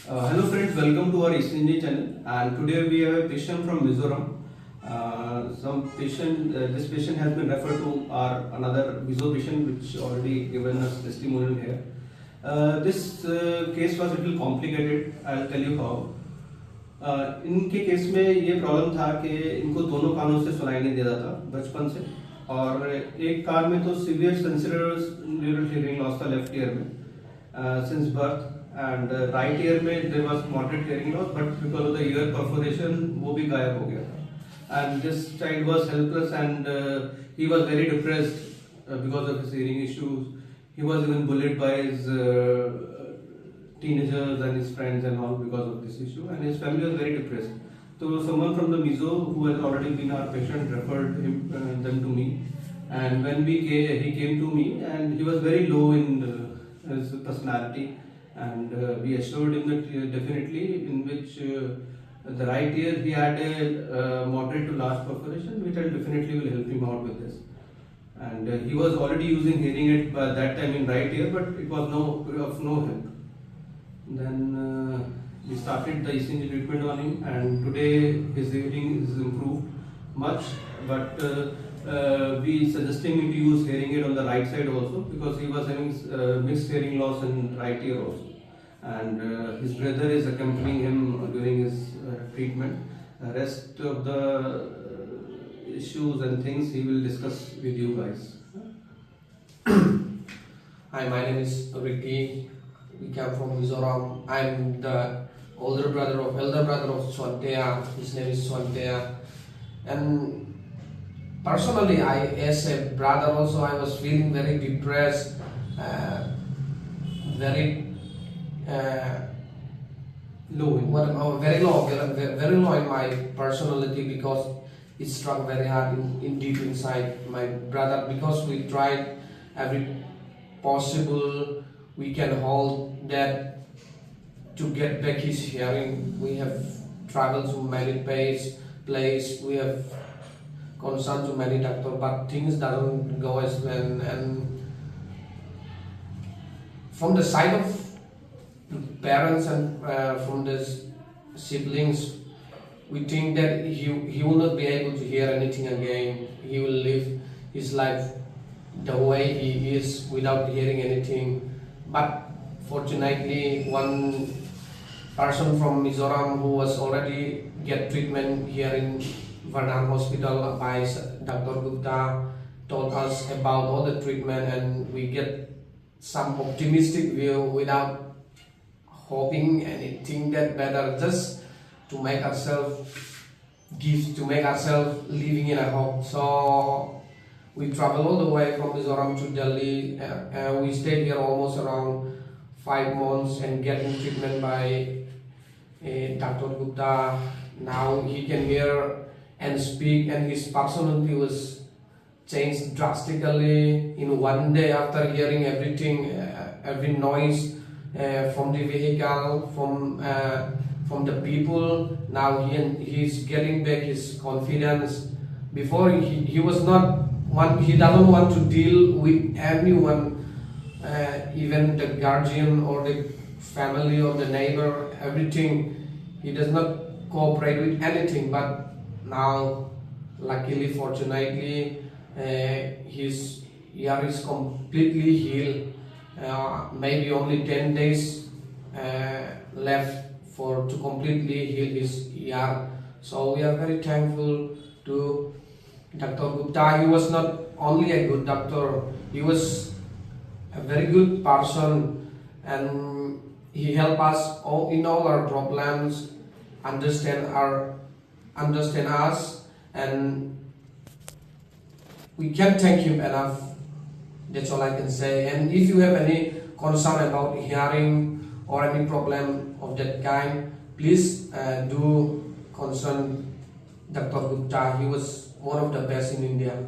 Hello friends, welcome to our ECnG channel, and today we have a patient from Mizoram. This patient has been referred to our another mizo patient which already given us testimonial here. This case was a little complicated. I'll tell you how. इनके case में ये problem था कि इनको दोनों कानों से सुनाई नहीं देता था बचपन से, और एक कान में तो severe sensitive neural hearing loss था लेफ्ट ईयर में since birth, and right ear में there was moderate hearing loss, but because of the ear perforation वो भी गायब हो गया था. And this child was helpless and he was very depressed because of his hearing issues. He was even bullied by his teenagers and his friends and all because of this issue, and his family was very depressed. So someone from the mizo who has already been our patient referred them to me, and when he came to me, and he was very low in his personality, and we assured him that definitely in which the right ear he had a moderate to large perforation, which definitely will help him out with this. And he was already using hearing aid by that time in right ear, but it was of no help. Then we started the ECnG treatment on him, and today his hearing is improved much, but we suggesting him to use hearing aid on the right side also, because he was having mixed hearing loss in right ear also, and his brother is accompanying him during his treatment. The rest of the issues and things he will discuss with you guys. Hi, my name is Ricky. We came from Mizoram. I'm the elder brother of Swantea. His name is Swantea. And personally, as a brother also, I was feeling very depressed, very low in my personality, because it struck very hard in deep inside my brother. Because we tried every possible we can hold that to get back his hearing. We have traveled to many places, we have consulted to many doctors, but things doesn't go as planned. And from the side of the parents and from the siblings, we think that he will not be able to hear anything again. He will live his life the way he is without hearing anything. But fortunately, one person from Mizoram who was already get treatment here in Ent Hospital by Dr. Gupta told us about all the treatment, and we get some optimistic view without hoping anything that better, just to make ourselves living in a hope. So we travel all the way from Mizoram to Delhi. We stayed here almost around 5 months and getting treatment by Dr. Gupta. Now he can hear and speak, and his personality was changed drastically in one day after hearing everything, every noise from the vehicle, from the people. Now he's getting back his confidence. Before he was not. He doesn't want to deal with anyone, even the guardian or the family or the neighbor, everything. He does not cooperate with anything. But now, luckily, fortunately, his ear is completely healed. Maybe only 10 days left to completely heal his ear. So we are very thankful to Dr. Gupta. He was not only a good doctor, he was a very good person, and he helped us in all our problems, understand us, and we can't thank him enough. That's all I can say. And if you have any concern about hearing or any problem of that kind, please do consult Dr. Gupta. He was one of the best in India.